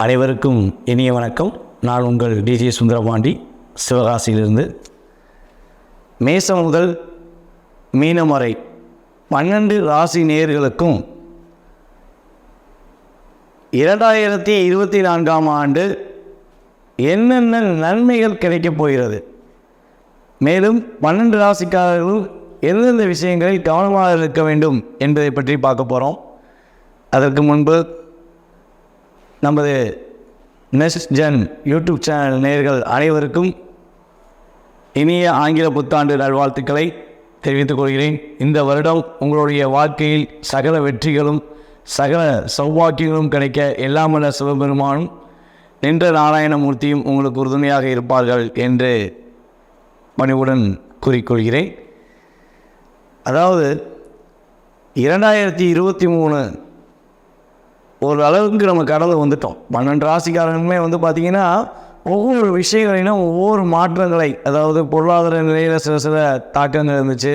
அனைவருக்கும் இனிய வணக்கம். நான் உங்கள் டிஜே சுந்தரபாண்டி, சிவகாசியிலிருந்து. மேசம் முதல் மீனம் வரை 12 ராசி நேயர்களுக்கும் 2024ஆம் ஆண்டு என்னென்ன நன்மைகள் கிடைக்கப் போகிறது, மேலும் 12 ராசிக்காரர்களும் எந்தெந்த விஷயங்களில் கவனமாக இருக்க வேண்டும் என்பதை பற்றி பார்க்க போகிறோம். அதற்கு முன்பு நமது நெக்ஸ்ட் ஜென் யூடியூப் சேனல் நேயர்கள் அனைவருக்கும் இனிய ஆங்கில புத்தாண்டு நல்வாழ்த்துக்களை தெரிவித்துக் கொள்கிறேன். இந்த வருடம் உங்களுடைய வாழ்க்கையில் சகல வெற்றிகளும் சகல சௌபாக்கியங்களும் கிடைக்க எல்லாமல்ல சிவபெருமானும் நின்ற நாராயணமூர்த்தியும் உங்களுக்கு உறுதுணையாக இருப்பார்கள் என்று பணிவுடன் கூறிக்கொள்கிறேன். அதாவது 2023 ஒரு அளவுக்கு நம்ம கடந்து வந்துட்டோம். 12 ராசிக்காரங்களுமே பார்த்திங்கன்னா ஒவ்வொரு விஷயங்களிலும் ஒவ்வொரு மாற்றங்களை, அதாவது பொருளாதார நிலையில் சில தாக்கங்கள் இருந்துச்சு.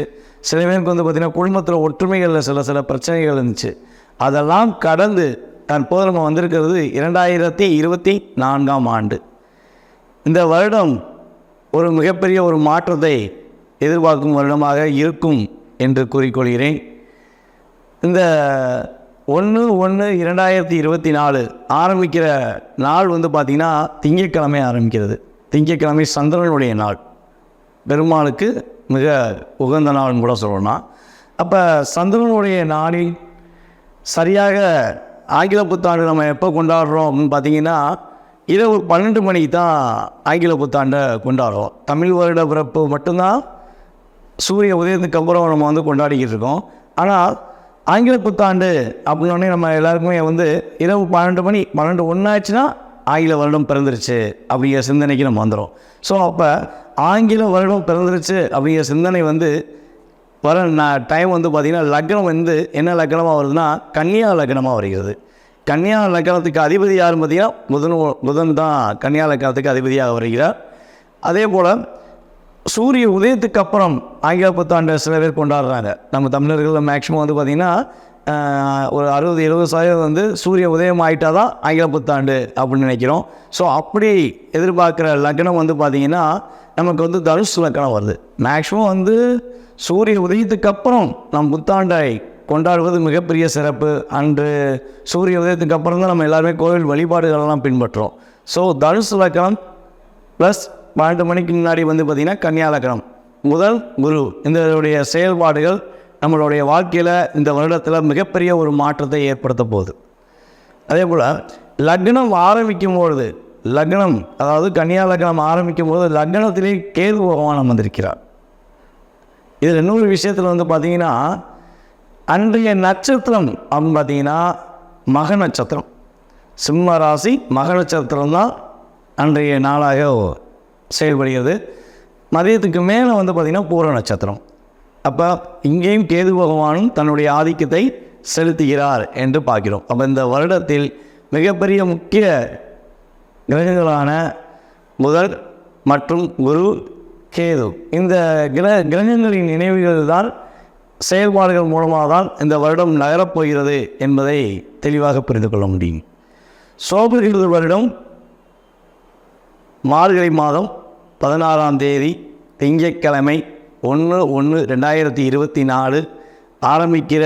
சில பேருக்கு பார்த்திங்கன்னா குடும்பத்தில் ஒற்றுமைகளில் சில பிரச்சனைகள் இருந்துச்சு. அதெல்லாம் கடந்து தற்போது நம்ம வந்திருக்கிறது 2024ஆம் ஆண்டு. இந்த வருடம் ஒரு மிகப்பெரிய ஒரு மாற்றத்தை எதிர்பார்க்கும் வருடமாக இருக்கும் என்று கூறிக்கொள்கிறேன். இந்த 1/1/2024 ஆரம்பிக்கிற நாள் பார்த்திங்கன்னா திங்கட்கிழமை ஆரம்பிக்கிறது. திங்கட்கிழமை சந்திரனுடைய நாள், பெருமாளுக்கு மிக உகந்த நாள்னு கூட சொல்லலாம். அப்போ சந்திரனுடைய நாளில் சரியாக ஆங்கில புத்தாண்டு நம்ம எப்போ கொண்டாடுறோம் அப்படின்னு பார்த்திங்கன்னா இரவு 12 மணிக்கு தான் ஆங்கில புத்தாண்டை கொண்டாடுறோம். தமிழ் வருட பிறப்பு மட்டும்தான் சூரிய உதயத்துக்கு அப்புறம் நம்ம கொண்டாடிக்கிட்டு இருக்கோம். ஆனால் ஆங்கில புத்தாண்டு அப்படின்னோடனே நம்ம எல்லாருக்குமே இரவு 12 மணி 12 ஆச்சுன்னா ஆங்கில வருடம் பிறந்துருச்சு அப்படிங்கிற சிந்தனைக்கு நம்ம வந்துடும். ஸோ அப்போ ஆங்கில வருடம் பிறந்துருச்சு அப்படிங்கிற சிந்தனை வர டைம் பார்த்திங்கன்னா லக்னம் என்ன லக்னமாக வருதுன்னா கன்னியா லக்னமாக வருகிறது. கன்னியா லக்னத்துக்கு அதிபதி யாரும் பார்த்திங்கன்னா புதன் தான் கன்னியா லக்னத்துக்கு அதிபதியாக வருகிறார். அதே போல் சூரிய உதயத்துக்கு அப்புறம் ஆங்கில புத்தாண்டை சில பேர் கொண்டாடுறாங்க. நம்ம தமிழர்கள் மேக்ஸிமம் பார்த்திங்கன்னா ஒரு 60-70% சூரிய உதயம் ஆகிட்டால் தான் ஆங்கில புத்தாண்டு அப்படின்னு நினைக்கிறோம். ஸோ அப்படி எதிர்பார்க்குற லக்னம் பார்த்திங்கன்னா நமக்கு தனுசு லக்னம் வருது. மேக்ஸிமம் சூரிய உதயத்துக்கு அப்புறம் நம் புத்தாண்டை கொண்டாடுவது மிகப்பெரிய சிறப்பு. அன்று சூரிய உதயத்துக்கு அப்புறம் தான் நம்ம எல்லாருமே கோவில் வழிபாடுகளெல்லாம் பின்பற்றுறோம். ஸோ தனுசு லக்னம் ப்ளஸ் 12 மணிக்கு முன்னாடி பார்த்திங்கன்னா கன்னியா லக்னம், முதல் குரு, இதனுடைய செயல்பாடுகள் நம்மளுடைய வாழ்க்கையில் இந்த வருடத்தில் மிகப்பெரிய ஒரு மாற்றத்தை ஏற்படுத்த போகுது. அதே போல் லக்னம் ஆரம்பிக்கும் பொழுது லக்னம், அதாவது கன்னியா லக்னம் ஆரம்பிக்கும் போது லக்னத்திலே கேது பகவான் வந்திருக்கிறார். இதில் இன்னொரு விஷயத்தில் பார்த்திங்கன்னா அன்றைய நட்சத்திரம் அப்படின்னு பார்த்திங்கன்னா மக நட்சத்திரம். சிம்ம ராசி மக நட்சத்திரம் தான் அன்றைய நாளாக செயல்படுகிறது. மதியத்துக்கு மேலே பார்த்திங்கன்னா பூர நட்சத்திரம். அப்போ இங்கேயும் கேது பகவானும் தன்னுடைய ஆதிக்கத்தை செலுத்துகிறார் என்று பார்க்கிறோம். அப்போ இந்த வருடத்தில் மிகப்பெரிய முக்கிய கிரகங்களான புதன் மற்றும் குரு, கேது, இந்த கிரகங்களின் நினைவுகள் தான் செயல்பாடுகள் மூலமாக தான் இந்த வருடம் நகரப்போகிறது என்பதை தெளிவாக புரிந்து கொள்ள முடியும். சோபகிருது வருடம் மார்கழி மாதம் 16ஆம் தேதி திங்கட்கிழமை 1/1/2024 ஆரம்பிக்கிற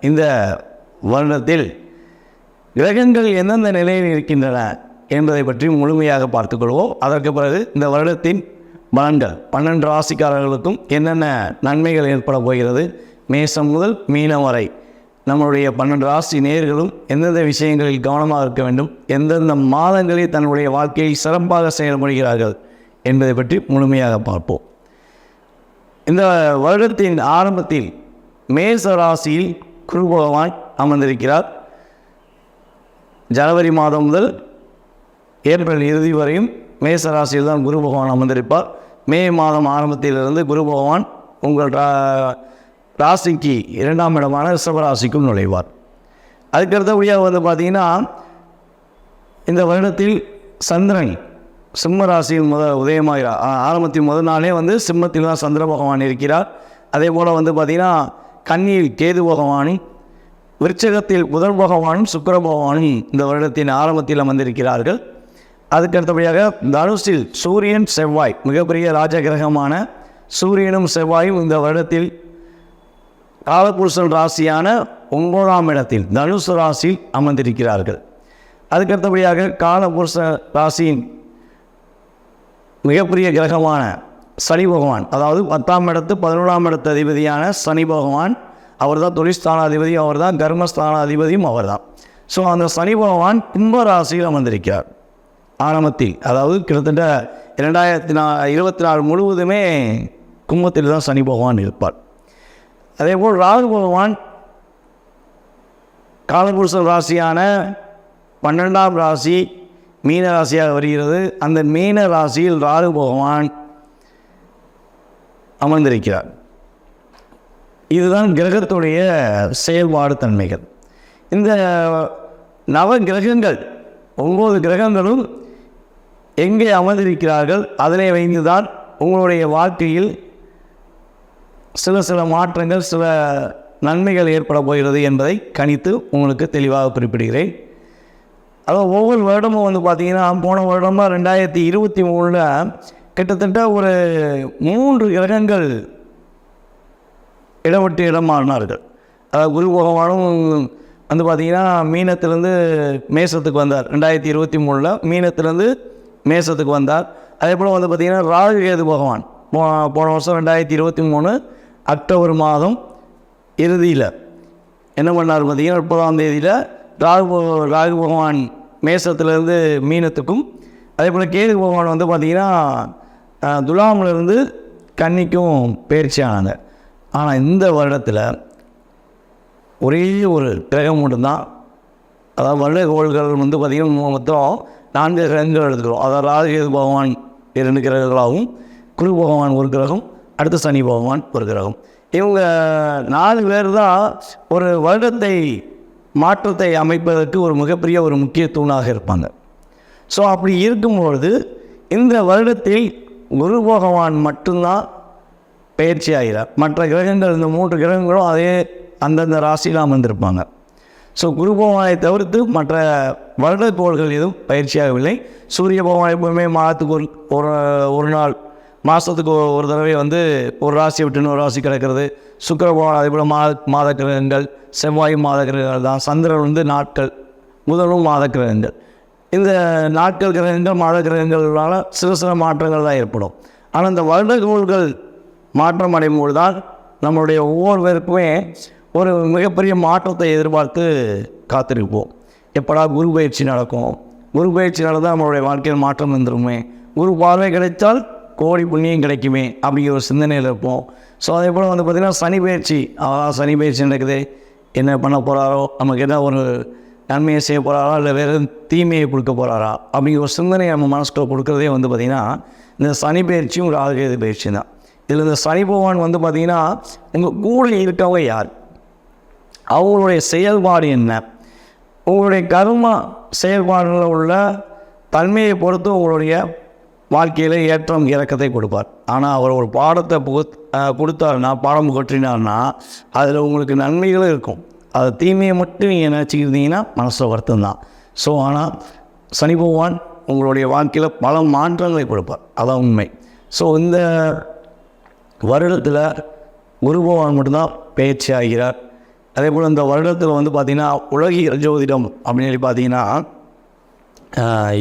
இந்த வருடத்தில் கிரகங்கள் எந்தெந்த நிலையில் இருக்கின்றன என்பதை பற்றி முழுமையாக பார்த்துக்கொள்வோம். அதற்கு பிறகு இந்த வருடத்தின் பலன்கள் 12 ராசிக்காரர்களுக்கும் என்னென்ன நன்மைகள் ஏற்பட போகிறது, மேசம் முதல் மீனம் வரை நம்மளுடைய 12 ராசி நேயர்களும் எந்தெந்த விஷயங்களில் கவனமாக இருக்க வேண்டும், எந்தெந்த மாதங்களில் தன்னுடைய வாழ்க்கையை சிறப்பாக செயல்படுகிறார்கள் என்பதை பற்றி முழுமையாக பார்ப்போம். இந்த வருடத்தின் ஆரம்பத்தில் மேச ராசியில் குரு பகவான் அமர்ந்திருக்கிறார். ஜனவரி மாதம் முதல் ஏப்ரல் இறுதி வரையும் மேச ராசியில் தான் குரு பகவான் அமர்ந்திருப்பார். மே மாதம் ஆரம்பத்திலிருந்து குரு பகவான் உங்கள் ராசிக்கு 2ஆம் இடமான ரிஷபராசிக்கும் நுழைவார். அதுக்கடுத்தபடியாக பார்த்திங்கன்னா இந்த வருடத்தில் சந்திரன் சிம்ம ராசியில் உதயமாகிறார். ஆரம்பத்தின் முதல் நாளே சிம்மத்தில் தான் சந்திர பகவான் இருக்கிறார். அதே போல் பார்த்திங்கன்னா கன்னியில் கேது பகவானும் விருச்சகத்தில் புதன் பகவானும் சுக்கிர பகவானும் இந்த வருடத்தின் ஆரம்பத்தில் அமர்ந்திருக்கிறார்கள். அதுக்கடுத்தபடியாக தனுசில் சூரியன் செவ்வாய், மிகப்பெரிய ராஜ கிரகமான சூரியனும் செவ்வாயும் இந்த வருடத்தில் காலபுருஷன் ராசியான 9ஆம் இடத்தில் தனுசு ராசியில் அமர்ந்திருக்கிறார்கள். அதுக்கடுத்தபடியாக காலபுருஷ ராசியின் மிகப்பெரிய கிரகமான சனி பகவான், அதாவது 10ஆம் இடத்து 11ஆம் இடத்து அதிபதியான சனி பகவான், அவர் தான் தொழிற்ஸ்தானாதிபதி, அவர் தான் கர்மஸ்தானாதிபதியும் அவர் தான். ஸோ அந்த சனி பகவான் கும்ப ராசியில் அமர்ந்திருக்கிறார் ஆரம்பத்தில். அதாவது கிட்டத்தட்ட 2024 முழுவதுமே கும்பத்தில் தான் சனி பகவான் இருப்பார். அதேபோல் ராகு பகவான் காலபுருஷ ராசியான 12ஆம் ராசி மீன ராசியாக வருகிறது. அந்த மீன ராசியில் ராகு பகவான் அமர்ந்திருக்கிறார். இதுதான் கிரகத்துடைய செயல்பாடு தன்மைகள். இந்த நவ கிரகங்கள் 9 கிரகங்களும் எங்கே அமர்ந்திருக்கிறார்கள், அதனை வைத்துதான் உங்களுடைய வாழ்க்கையில் சில மாற்றங்கள், சில நன்மைகள் ஏற்பட போகிறது என்பதை கணித்து உங்களுக்கு தெளிவாக குறிப்பிடுகிறேன். அதாவது ஒவ்வொரு வருடமும் பார்த்திங்கன்னா, போன வருடமாக 2023 கிட்டத்தட்ட ஒரு 3 கிரகங்கள் இடவிட்டு இடம் மாறினார்கள். அதாவது குரு பகவானும் பார்த்திங்கன்னா மீனத்திலேருந்து மேசத்துக்கு வந்தார். 2023 மீனத்திலேருந்து மேசத்துக்கு வந்தார். அதே போல் பார்த்திங்கன்னா ராகு கேது பகவான் போன வருஷம் 2023 அக்டோபர் மாதம் இறுதியில் என்ன பண்ணார் பார்த்திங்கன்னா 30ஆம் தேதியில் ராகு பகவான் மேசத்திலேருந்து மீனத்துக்கும், அதே போல் கேது பகவான் பார்த்திங்கன்னா துலாமிலிருந்து கன்னிக்கும் பயிற்சி ஆனாங்க. ஆனால் இந்த வருடத்தில் ஒரே ஒரு கிரகம் மட்டும்தான், அதாவது வருட கோள்கள் பார்த்திங்கன்னா மொத்தம் 4 கிரகங்கள் எடுத்துக்கிறோம். அதாவது ராகு கேது பகவான் 2 கிரகங்களாகவும், குரு பகவான் ஒரு கிரகம், அடுத்து சனி பகவான் ஒரு கிரகம். இவங்க 4 பேர் தான் ஒரு வருடத்தை மாற்றத்தை அமைப்பதற்கு ஒரு மிகப்பெரிய ஒரு முக்கிய தூணாக இருப்பாங்க. ஸோ அப்படி இருக்கும்பொழுது இந்த வருடத்தில் குரு பகவான் மட்டும்தான் பயிற்சி ஆகிறார். மற்ற கிரகங்கள், இந்த 3 கிரகங்களும் அதே அந்தந்த ராசியில் அமர்ந்திருப்பாங்க. ஸோ குரு பகவானை தவிர்த்து மற்ற வருட கோள்கள் எதுவும் பயிற்சியாகவில்லை. சூரிய பகவான் எப்பவுமே மாதத்துக்கு ஒரு நாள், மாதத்துக்கு ஒரு தடவை ஒரு ராசியை விட்டு இன்னொரு ராசி கிடக்கிறது. சுக்கிர பகவான் அதே போல் மாத கிரகங்கள், செவ்வாய் மாத கிரகங்கள் தான். சந்திரன் நாட்கள், புதனும் மாத கிரகங்கள். இந்த நாட்கள் கிரகங்கள் மாத கிரகங்களால் சில மாற்றங்கள் தான் ஏற்படும். ஆனால் இந்த வருட கோள்கள் மாற்றம் அடையும்போது தான் நம்மளுடைய ஒவ்வொருவருக்குமே ஒரு மிகப்பெரிய மாற்றத்தை எதிர்பார்த்து காத்திருப்போம். எப்படா குரு பயிற்சி நடக்கும், குரு பயிற்சி நடந்தால் நம்மளுடைய வாழ்க்கையில் மாற்றம் வந்துடுமே, குரு பார்வை கிடைத்தால் கோடி புண்ணியம் கிடைக்குமே அப்படிங்கிற ஒரு சிந்தனையில் இருப்போம். ஸோ அதே போல் பார்த்திங்கன்னா சனி பயிற்சி நடக்குது, என்ன பண்ண போகிறாரோ, நமக்கு என்ன ஒரு நன்மையை செய்ய போகிறாரா இல்லை வேறு தீமையை கொடுக்க போகிறாரா அப்படிங்கிற ஒரு சிந்தனையை நம்ம மனசுக்குள்ள கொடுக்குறதே பார்த்திங்கன்னா இந்த சனி பயிற்சியும் ராகு கேது பயிற்சி தான். இதில் இந்த சனி பகவான் பார்த்திங்கன்னா உங்கள் கூட இருக்கவங்க யார், அவங்களுடைய செயல்பாடு என்ன, உங்களுடைய கர்மா செயல்பாடுகளில் உள்ள தன்மையை பொறுத்து உங்களுடைய வாழ்க்கையில் ஏற்றம் இறக்கத்தை கொடுப்பார். ஆனால் அவர் ஒரு பாடத்தை கொடுத்தாருன்னா, பாடம் புகற்றினார்னா அதில் உங்களுக்கு நன்மைகளும் இருக்கும். அது தீமையை மட்டும் நீங்கள் நினச்சிக்கிட்டீங்கன்னா மனசில் வருத்தம் தான். ஸோ ஆனால் சனி பகவான் உங்களுடைய வாழ்க்கையில் பல மாற்றங்களை கொடுப்பார், அதான் உண்மை. ஸோ இந்த வருடத்தில் குரு பகவான் மட்டும்தான் பயிற்சி ஆகிறார். அதே போல் இந்த வருடத்தில் பார்த்திங்கன்னா உலகியல் ஜோதிடம் அப்படின்னு பார்த்தீங்கன்னா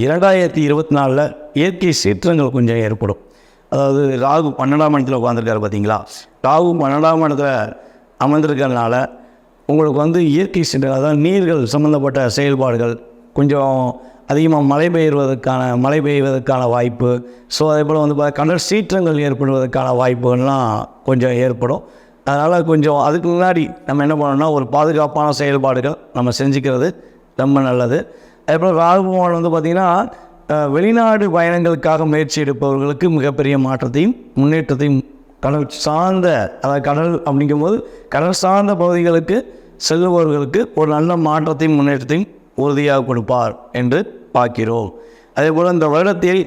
2024 இயற்கை சீற்றங்கள் கொஞ்சம் ஏற்படும். அதாவது ராகு 12ஆம் இடத்துல உட்காந்துருக்காரு பார்த்தீங்களா, ராகு 12ஆம் இடத்துல அமர்ந்திருக்கிறதுனால உங்களுக்கு இயற்கை சீற்றங்கள், அதாவது நீர்கள் சம்மந்தப்பட்ட செயல்பாடுகள் கொஞ்சம் அதிகமாக மழை பெய்வதற்கான வாய்ப்பு. ஸோ அதே போல் கடல் சீற்றங்கள் ஏற்படுவதற்கான வாய்ப்புகள்லாம் கொஞ்சம் ஏற்படும். அதனால் கொஞ்சம் அதுக்கு முன்னாடி நம்ம என்ன பண்ணணும்னா ஒரு பாதுகாப்பான செயல்பாடுகள் நம்ம செஞ்சுக்கிறது ரொம்ப நல்லது. அதே போல் ராகு பகவான் பார்த்திங்கன்னா வெளிநாடு பயணங்களுக்காக முயற்சி எடுப்பவர்களுக்கு மிகப்பெரிய மாற்றத்தையும் முன்னேற்றத்தையும், கடல் சார்ந்த, அதாவது கடல் அப்படிங்கும்போது கடல் சார்ந்த பகுதிகளுக்கு செல்லுபவர்களுக்கு ஒரு நல்ல மாற்றத்தையும் முன்னேற்றத்தையும் உறுதியாக கொடுப்பார் என்று பார்க்கிறோம். அதே போல் இந்த வருடத்தில்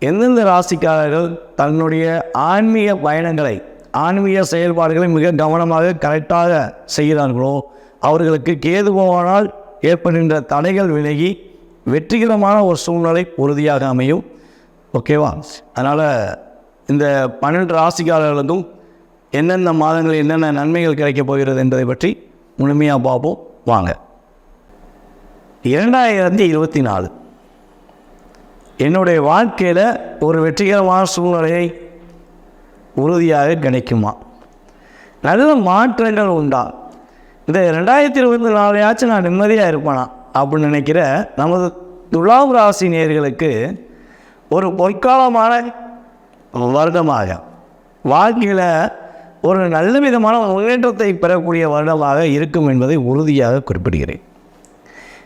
எந்தெந்த ராசிக்காரர்கள் தன்னுடைய ஆன்மீக பயணங்களை, ஆன்மீக செயல்பாடுகளை மிக கவனமாக கரெக்டாக செய்கிறார்களோ அவர்களுக்கு கேது பகவானால் ஏற்படுகின்ற தடைகள் விலகி வெற்றிகரமான ஒரு சூழ்நிலை உறுதியாக அமையும். ஓகேவா? அதனால் இந்த 12 ராசிக்காரர்களுக்கும் எந்தெந்த மாதங்களில் என்னென்ன நன்மைகள் கிடைக்கப் போகிறது என்பதை பற்றி முழுமையாக பார்ப்போம் வாங்க. 2024 என்னுடைய வாழ்க்கையில் ஒரு வெற்றிகரமான சூழ்நிலையை உறுதியாக கிடைக்குமா? நல்ல மாற்றங்கள் உண்டா? இந்த 2024 நான் நிம்மதியாக இருப்பேனா அப்படின்னு நினைக்கிற நமது துலாம் ராசி நேயர்களுக்கு ஒரு பொற்காலமான வருடமாக, வாழ்க்கையில் ஒரு நல்ல விதமான முன்னேற்றத்தை பெறக்கூடிய வருடமாக இருக்கும் என்பதை உறுதியாக குறிப்பிடுகிறேன்.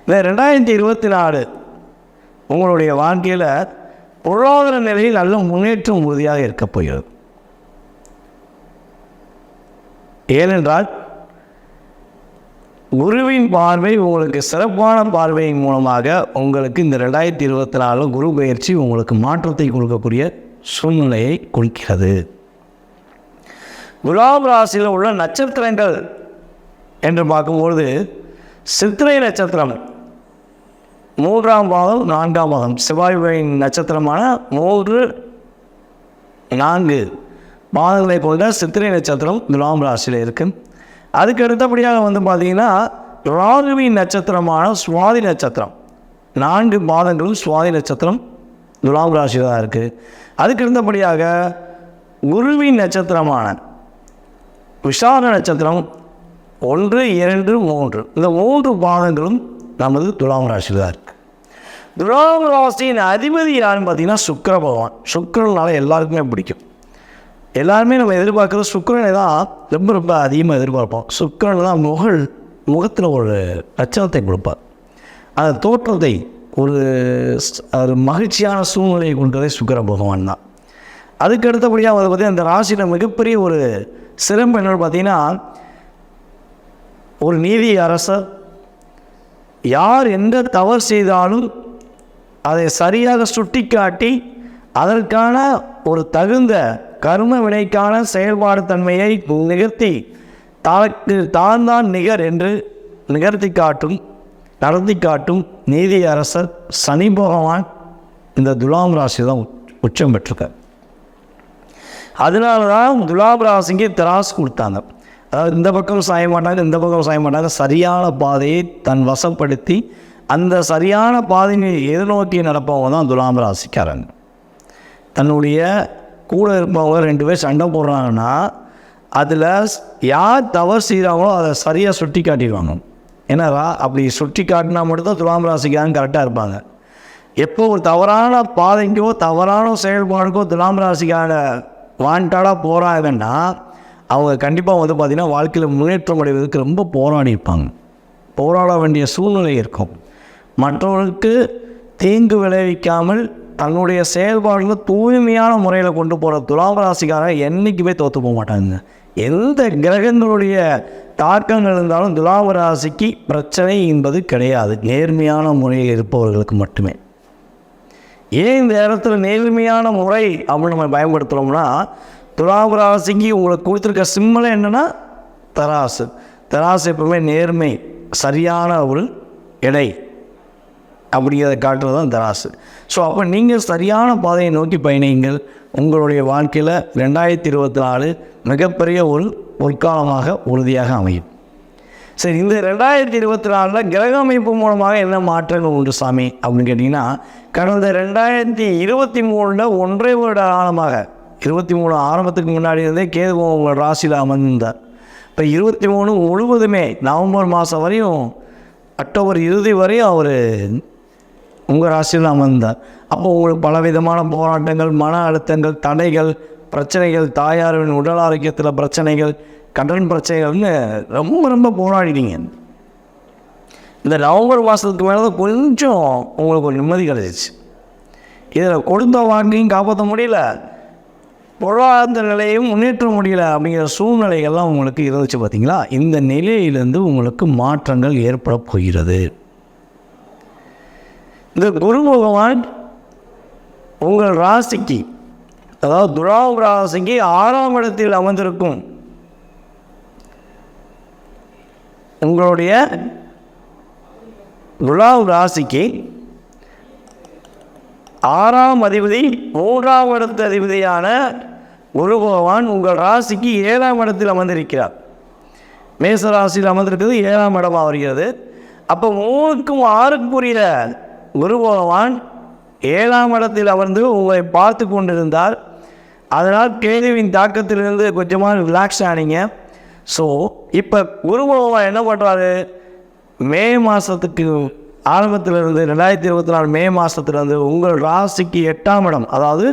இந்த 2024 உங்களுடைய வாழ்க்கையில் பொருளாதார நிலையில் நல்ல முன்னேற்றம் உறுதியாக இருக்கப் போகிறது. ஏனென்றால் குருவின் பார்வை உங்களுக்கு சிறப்பான பார்வையின் மூலமாக உங்களுக்கு இந்த 2024 குரு பயிற்சி உங்களுக்கு மாற்றத்தை கொடுக்கக்கூடிய சூழ்நிலையை குறிக்கிறது. துலாம் ராசியில் உள்ள நட்சத்திரங்கள் என்று பார்க்கும்பொழுது சித்திரை நட்சத்திரம் 3ஆம் பாதம் 4ஆம் பாதம் செவ்வாயின் நட்சத்திரமான 3, 4 பாதங்களை கொண்ட சித்திரை நட்சத்திரம் துலாம் ராசியில் இருக்குது. அதுக்கு அடுத்தபடியாக பார்த்திங்கன்னா ராகுவின் நட்சத்திரமான சுவாதி நட்சத்திரம் 4 பாதங்களும் சுவாதி நட்சத்திரம் துலாம் ராசியில் தான் இருக்குது. அதுக்கு அடுத்தபடியாக குருவின் நட்சத்திரமான விஷால நட்சத்திரம் 1, 2, 3 இந்த 3 பாதங்களும் நமது துலாம் ராசியில் தான் இருக்குது. துலாம் ராசியின் அதிபதி யாருன்னு பார்த்திங்கன்னா சுக்கிர பகவான். சுக்கிரனால எல்லாருக்குமே பிடிக்கும். எல்லாருமே நம்ம எதிர்பார்க்குறது சுக்கிரனை தான் ரொம்ப அதிகமாக எதிர்பார்ப்போம். சுக்கிரன் தான் முகத்தில் ஒரு லட்சணத்தை கொடுப்பார். அந்த தோற்றத்தை ஒரு மகிழ்ச்சியான சூழ்நிலையை கொடுக்கறதே சுக்கிர பகவான் தான். அதுக்கு அடுத்தபடியாக அதை பற்றி அந்த ராசியில் மிகப்பெரிய ஒரு சிறப்பு என்னென்னு பார்த்தீங்கன்னா, ஒரு நீதி அரசர் யார் எந்த தவறு செய்தாலும் அதை சரியாக சுட்டி காட்டி அதற்கான ஒரு தகுந்த கர்ம வினைக்கான செயல்பாடு தன்மையை நிகழ்த்தி தான் நிகர் என்று நிகழ்த்தி காட்டும் நடத்தி காட்டும் நீதி அரசர் சனி பகவான் இந்த துலாம் ராசி தான் உச்சம் பெற்றிருக்கார். அதனால தான் துலாம் ராசிக்கு திராசு கொடுத்தாங்க. அதாவது இந்த பக்கம் சாய மாட்டாங்க, இந்த பக்கம் சாய மாட்டாங்க, சரியான பாதையை தன் வசப்படுத்தி அந்த சரியான பாதையை எதிர்நோக்கி நடப்பவங்க தான் துலாம் ராசிக்காரங்க. தன்னுடைய கூட இருப்பவங்க 2 பேர் சண்டை போடுறாங்கன்னா அதில் யார் தவறு செய்கிறாங்களோ அதை சரியாக சுட்டி காட்டிடுவாங்க. ஏன்னா அப்படி சுட்டி காட்டினா மட்டும்தான் துலாம் ராசிக்காரங்க கரெக்டாக இருப்பாங்க. எப்போ ஒரு தவறான பாதைக்கோ தவறான செயல்பாடுக்கோ துலாம் ராசிக்காரங்க வாண்டாடாக போகிறாங்கன்னா அவங்க கண்டிப்பாக பார்த்திங்கன்னா வாழ்க்கையில் முன்னேற்றம் அடைவதற்கு ரொம்ப போராடி இருப்பாங்க. போராட வேண்டிய சூழ்நிலை இருக்கும். மற்றவர்களுக்கு தீங்கு விளைவிக்காமல் தன்னுடைய செயல்பாடுகளை தூய்மையான முறையில் கொண்டு போகிற துலாம் ராசிக்காரங்க என்றைக்குமே தோற்று போக மாட்டாங்க. எந்த கிரகங்களுடைய தாக்கங்கள் இருந்தாலும் துலாம் ராசிக்கு பிரச்சனை என்பது கிடையாது. நேர்மையான முறையில் இருப்பவர்களுக்கு மட்டுமே. ஏன் இந்த இடத்துல நேர்மையான முறை அப்படின்னு நம்ம பயன்படுத்துகிறோம்னா, துலாம் ராசிக்கு உங்களுக்கு கொடுத்துருக்க சிம்மலை என்னென்னா தராசு. தராசு எப்பவுமே நேர்மை, சரியான ஒரு எடை அப்படிங்கிறத காட்டுறது தான் தராசு. ஸோ அப்போ நீங்கள் சரியான பாதையை நோக்கி பயணிங்கள். உங்களுடைய வாழ்க்கையில் 2024 மிகப்பெரிய ஒரு பொற்காலமாக உறுதியாக அமையும். சரி, இந்த 2024 கிரக அமைப்பு மூலமாக என்ன மாற்றங்கள் உண்டு சாமி அப்படின்னு கேட்டிங்கன்னா, கடந்த 2023 1.5 வருட காலமாக 23 ஆரம்பத்துக்கு முன்னாடி இருந்தே கேது உங்கள் ராசியில் அமர்ந்தார். இப்போ 23 முழுவதுமே நவம்பர் மாதம் வரையும் அக்டோபர் இறுதி வரையும் அவர் உங்கள் ராசியில் அமர்ந்தார். அப்போ உங்களுக்கு பலவிதமான போராட்டங்கள், மன அழுத்தங்கள், தடைகள், பிரச்சனைகள், தாயாரின் உடல் ஆரோக்கியத்தில் பிரச்சனைகள், கடன் பிரச்சனைகள்னு ரொம்ப போராடினீங்க. இந்த நவம்பர் மாதத்துக்கு மேலே தான் கொஞ்சம் உங்களுக்கு ஒரு நிம்மதி கிடைச்சிச்சு. இதில் கொடுத்த வாக்கையும் காப்பாற்ற முடியல, பொருளாதார நிலையும் முன்னேற்ற முடியல அப்படிங்கிற சூழ்நிலைகள்லாம் உங்களுக்கு இருந்துச்சு. பார்த்திங்களா? இந்த நிலையிலிருந்து உங்களுக்கு மாற்றங்கள் ஏற்பட போகிறது. இந்த குரு பகவான் உங்கள் ராசிக்கு, அதாவது துலாம் ராசிக்கு 6ஆம் இடத்தில் அமர்ந்திருக்கும் உங்களுடைய துலாம் ராசிக்கு 6ஆம் அதிபதி 3ஆம் இடத்து அதிபதியான குரு பகவான் உங்கள் ராசிக்கு 7ஆம் இடத்தில் அமர்ந்திருக்கிறார். மேச ராசியில் அமர்ந்திருக்கிறது 7ஆம் இடமாக வருகிறது. அப்போ 3க்கும் 6க்குரிய குரு பகவான் 7ஆம் இடத்தில் அமர்ந்து உங்களை பார்த்து கொண்டிருந்தார். அதனால் கேதுவின் தாக்கத்திலிருந்து கொஞ்சமாக ரிலாக்ஸ் ஆனீங்க. ஸோ இப்போ குரு பகவான் என்ன பண்ணுறாரு, மே மாதத்துக்கு ஆரம்பத்திலிருந்து 2024 மே மாதத்துலேருந்து உங்கள் ராசிக்கு 8ஆம் இடம், அதாவது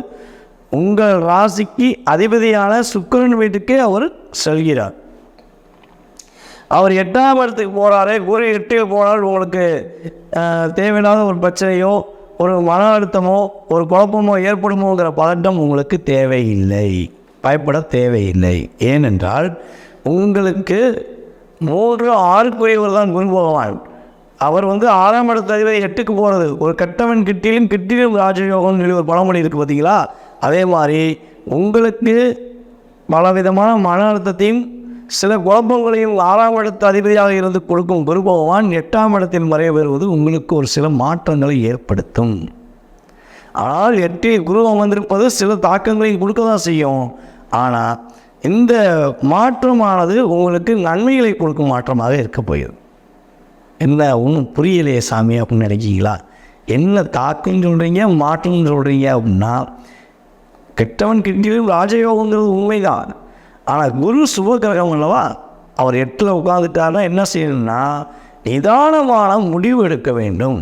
உங்கள் ராசிக்கு அதிபதியான சுக்கிரன் வீட்டுக்கே அவர் செல்கிறார். அவர் 8ஆம் இடத்துக்கு போகிறாரு. குரு 8ல் போனால் உங்களுக்கு தேவையில்லாத ஒரு பிரச்சனையோ ஒரு மன அழுத்தமோ ஒரு குழப்பமோ ஏற்படுமோங்கிற பதட்டம் உங்களுக்கு தேவையில்லை, பயப்பட தேவையில்லை. ஏனென்றால் உங்களுக்கு 3, 6க்குரியவர் தான் குரு பகவான். அவர் 6ஆம் இடத்து அதிபதி 8க்கு போகிறது. ஒரு கட்டவன் கிட்டிலும் ராஜயோகம்னு சொல்லி ஒரு பழமொழி இருக்குது பார்த்தீங்களா, அதே மாதிரி உங்களுக்கு பலவிதமான மன அழுத்தத்தையும் சில குழப்பங்களையும் 6ஆம் இடத்து அதிபதியாக இருந்து கொடுக்கும் குரு பகவான் 8ஆம் இடத்தில் மறைய வருவது உங்களுக்கு ஒரு சில மாற்றங்களை ஏற்படுத்தும். ஆனால் 8இல் குரு அமர்ந்திருப்பது சில தாக்கங்களையும் கொடுக்க தான் செய்யும். ஆனால் இந்த மாற்றமானது உங்களுக்கு நன்மைகளை கொடுக்கும் மாற்றமாக இருக்க போகிறது. என்ன ஒன்றும் புரியலையே சாமி அப்படின்னு நினைக்கிங்களா? என்ன தாக்கம் சொல்கிறீங்க, மாற்றம் சொல்கிறீங்க அப்படின்னா, கெட்டவன் கிட்டிலும் ராஜயோகங்கிறது உண்மைதான். ஆனால் குரு சுபகிரகம் அல்லவா, அவர் 8ல் உட்காந்துட்டாருன்னா என்ன செய்யணும்னா நிதானமான முடிவு எடுக்க வேண்டும்.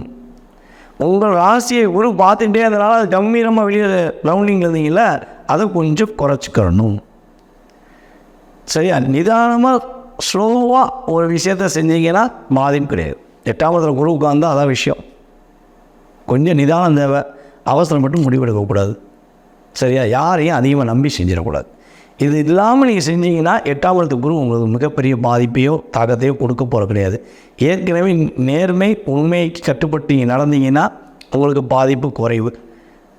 உங்கள் ராசியை குரு பார்த்துட்டே இருந்தனால அது கம்பீரமாக வெளியில் ரவுண்டிங் இருந்தீங்கள, அதை கொஞ்சம் குறைச்சிக்கணும். சரியா? நிதானமாக ஸ்லோவாக ஒரு விஷயத்தை செஞ்சீங்கன்னா பாதிப்பு கிடையாது. 8ஆம் இடத்துல குரு உட்கார்ந்தா அதான் விஷயம். கொஞ்சம் நிதானம் தேவை. அவசரப்பட்டு முடிவெடுக்கக்கூடாது. சரியா? யாரையும் அதிகமாக நம்பி செஞ்சிடக்கூடாது. இது இல்லாமல் நீங்கள் செஞ்சீங்கன்னா 8ஆம் இடத்து குரு உங்களுக்கு மிகப்பெரிய பாதிப்பையோ தாக்கத்தையோ கொடுக்க போகிற கிடையாது. ஏற்கனவே நேர்மை உண்மைக்கு கட்டுப்பட்டு நடந்தீங்கன்னா உங்களுக்கு பாதிப்பு குறைவு.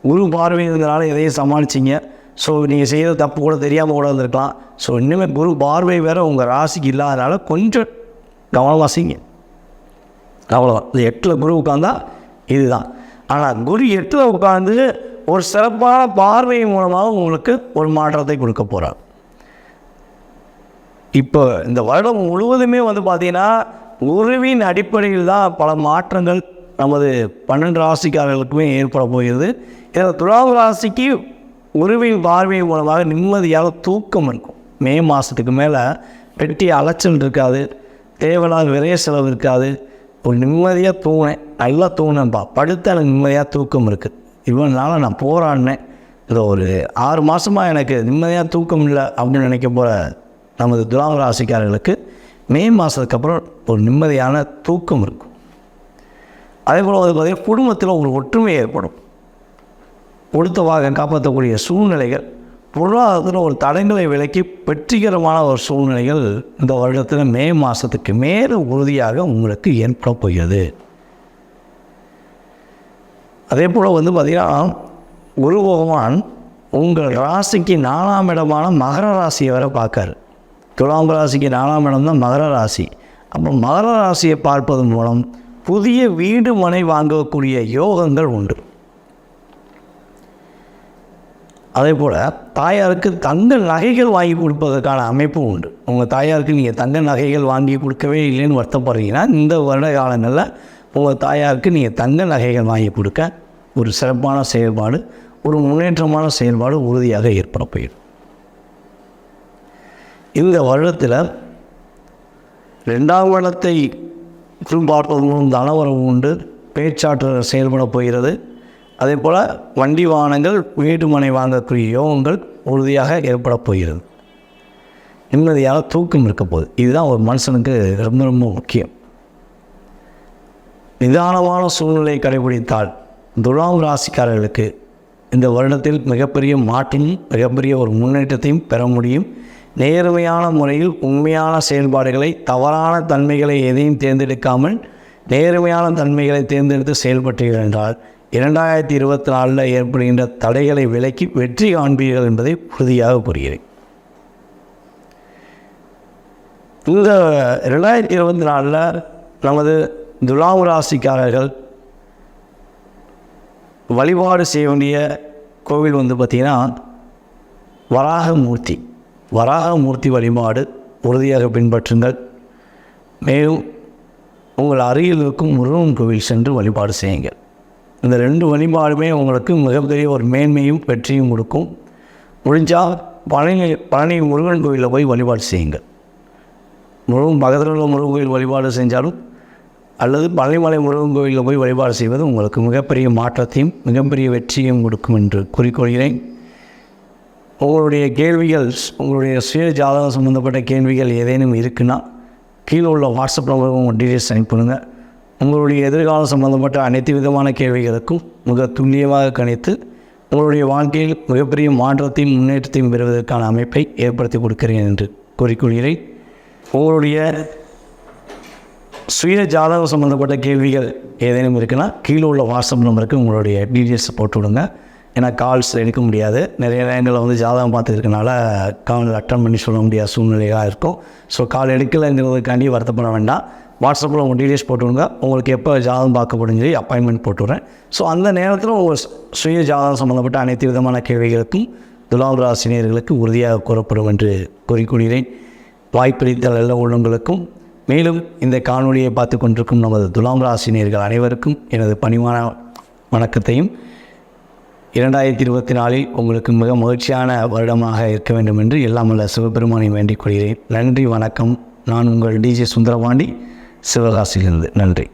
குரு பார்வை இருந்தனால எதையும் சமாளிச்சிங்க. ஸோ நீங்கள் செய்கிற தப்பு கூட தெரியாமல் கூட இருந்திருக்கலாம். ஸோ இனிமேல் குரு பார்வை வேறு உங்கள் ராசிக்கு இல்லாதனால கொஞ்சம் கவனமாக செய்யுங்க. அவ்வளோதான். இது 8ல் குரு உட்காந்தா இதுதான். ஆனால் குரு 8ல் உட்காந்து ஒரு சிறப்பான பார்வை மூலமாக உங்களுக்கு ஒரு மாற்றத்தை கொடுக்க போகிறார். இப்போ இந்த வருடம் முழுவதுமே பார்த்திங்கன்னா குருவின் அடிப்படையில் தான் பல மாற்றங்கள் நமது 12 ராசிக்காரர்களுக்குமே ஏற்பட போகிறது. இதில் துலாம் ராசிக்கு குருவின் பார்வை மூலமாக நிம்மதியாக தூக்கம் இருக்கும். மே மாதத்துக்கு மேலே பெட்டி அலைச்சல் இருக்காது, தேவையில்லாத விரைய செலவு இருக்காது. ஒரு நிம்மதியாக தூங்கினேன், நல்லா தூங்கினேன்ப்பா, படுத்து எனக்கு நிம்மதியாக தூக்கம் இருக்குது. இவ்வளோ நாளாக நான் போராடினேன், இதில் ஒரு 6 மாதமாக எனக்கு நிம்மதியாக தூக்கம் இல்லை அப்படின்னு நினைக்க போகிற நமது துலாம் ராசிக்காரர்களுக்கு மே மாதத்துக்கு அப்புறம் ஒரு நிம்மதியான தூக்கம் இருக்கும். அதே போல் பார்த்திங்கன்னா குடும்பத்தில் ஒரு ஒற்றுமை ஏற்படும். கொடுத்த வாக காப்பாற்றக்கூடிய சூழ்நிலைகள், பொருளாதாரத்தில் ஒரு தடங்களை விலக்கி வெற்றிகரமான ஒரு சூழ்நிலைகள் இந்த வருடத்தில் மே மாதத்துக்கு மேலே உறுதியாக உங்களுக்கு ஏற்பட போகிறது. அதே போல் பார்த்திங்கன்னா குரு பகவான் உங்கள் ராசிக்கு 4ஆம் இடமான மகர ராசியை வர பார்க்காரு. துலாம் ராசிக்கு 4ஆம் இடம் தான் மகர ராசி. அப்போ மகர ராசியை பார்ப்பதன் மூலம் புதிய வீடு மனை வாங்கக்கூடிய யோகங்கள் உண்டு. அதே போல் தாயாருக்கு தங்க நகைகள் வாங்கி கொடுப்பதற்கான அமைப்பும் உண்டு. உங்கள் தாயாருக்கு நீங்கள் தங்க நகைகள் வாங்கி கொடுக்கவே இல்லைன்னு வருத்தப்படுறீங்கன்னா இந்த வருட காலங்களில் உங்கள் தாயாருக்கு நீங்கள் தங்க நகைகள் வாங்கி கொடுக்க ஒரு சிறப்பான செயல்பாடு, ஒரு முன்னேற்றமான செயல்பாடு உறுதியாக ஏற்பட போயிடும். இந்த வருடத்தில் 2ஆம் இடத்தை பார்ப்பது மூலம் தனவரவு உண்டு, பேச்சாற்றல் செயல்பட போகிறது. அதே போல் வண்டி வாகனங்கள் வீடு மனை வாங்கக்கூடிய யோகங்கள் உறுதியாக ஏற்பட போகிறது. நிம்மதியாக தூக்கம் இருக்க போகுது. இதுதான் ஒரு மனுஷனுக்கு ரொம்ப ரொம்ப முக்கியம். நிதானமான சூழ்நிலையை கடைபிடித்தால் துலாம் ராசிக்காரர்களுக்கு இந்த வருடத்தில் மிகப்பெரிய மாற்றமும் மிகப்பெரிய ஒரு முன்னேற்றத்தையும் பெற முடியும். நேர்மையான முறையில் உண்மையான செயல்பாடுகளை, தவறான தன்மைகளை எதையும் தேர்ந்தெடுக்காமல் நேர்மையான தன்மைகளை தேர்ந்தெடுத்து செயல்பட்டீர்கள் என்றால் 2024 ஏற்படுகின்ற தடைகளை விலக்கி வெற்றி காண்பீர்கள் என்பதை உறுதியாக கூறுகிறேன். இந்த 2024 நமது துலாம் ராசிக்காரர்கள் வழிபாடு செய்ய வேண்டிய கோவில் வந்து பார்த்திங்கன்னா வராகமூர்த்தி வழிபாடு உறுதியாக பின்பற்றுங்கள். மேலும் உங்கள் அருகில் இருக்கும் முருகன் கோவில் சென்று வழிபாடு செய்யுங்கள். இந்த 2 வழிபாடுமே உங்களுக்கு மிகப்பெரிய ஒரு மேன்மையும் வெற்றியும் கொடுக்கும். முடிஞ்சால் பழனி முருகன் கோவிலில் போய் வழிபாடு செய்யுங்கள். பக்கத்தில் உள்ள முருகன் கோவில் வழிபாடு செஞ்சாலும் அல்லது பழனிமலை முருகன் கோவிலில் போய் வழிபாடு செய்வது உங்களுக்கு மிகப்பெரிய மாற்றத்தையும் மிகப்பெரிய வெற்றியும் கொடுக்கும் என்று கூறிக்கொள்கிறேன். உங்களுடைய கேள்விகள், உங்களுடைய சுய ஜாதகம் சம்மந்தப்பட்ட கேள்விகள் ஏதேனும் இருக்குன்னா கீழே உள்ள வாட்ஸ்அப் நம்பருக்கு உங்கள் டீட்டெயில்ஸ் அனுப்பிடுங்க. உங்களுடைய எதிர்காலம் சம்மந்தப்பட்ட அனைத்து விதமான கேள்விகளுக்கும் மிக துல்லியமாக கணித்து உங்களுடைய வாழ்க்கையில் மிகப்பெரிய மாற்றத்தையும் முன்னேற்றத்தையும் பெறுவதற்கான அமைப்பை ஏற்படுத்தி கொடுக்கிறேன் என்று கூறிக்கொள்கிறேன். உங்களுடைய சுய ஜாதகம் சம்மந்தப்பட்ட கேள்விகள் ஏதேனும் இருக்குன்னா கீழே உள்ள வாட்ஸ்அப் நம்பருக்கு உங்களுடைய டீட்டெயில்ஸை போட்டு விடுங்க. ஏன்னா கால்ஸ் எடுக்க முடியாது. நிறைய நேரங்களில் வந்து ஜாதகம் பார்த்துருக்கனால கால் அட்டன் பண்ணி சொல்ல முடியாத சூழ்நிலையாக இருக்கும். ஸோ கால் எடுக்கலைங்கிறதுக்காண்டி வருத்தப்பட வேண்டாம். வாட்ஸ்அப்பில் உங்கள் டீட்டெயில்ஸ் போட்டு விடுங்க. உங்களுக்கு எப்போ ஜாதகம் பார்க்கப்படும் சொல்லி அப்பாயின்மெண்ட் போட்டுவிட்றேன். ஸோ அந்த நேரத்தில் உங்கள் சுய ஜாதகம் சம்மந்தப்பட்ட அனைத்து விதமான கேள்விகளுக்கும் துலாம் ராசினியர்களுக்கு உறுதியாக கூறப்படும் என்று கூறிக்கொள்கிறேன். வாய்ப்பளித்த நல்ல உள்ளங்களுக்கும் மேலும் இந்த காணொலியை பார்த்து கொண்டிருக்கும் நமது துலாம் ராசினியர்கள் அனைவருக்கும் எனது பணிவான வணக்கத்தையும் 2024 உங்களுக்கு மிக மகிழ்ச்சியான வருடமாக இருக்க வேண்டும் என்று எல்லாம் வல்ல சிவபெருமானை வேண்டிக் கொள்கிறேன். நன்றி, வணக்கம். நான் உங்கள் டிஜே சுந்தரபாண்டி, சிவகாசியிலிருந்து. நன்றி.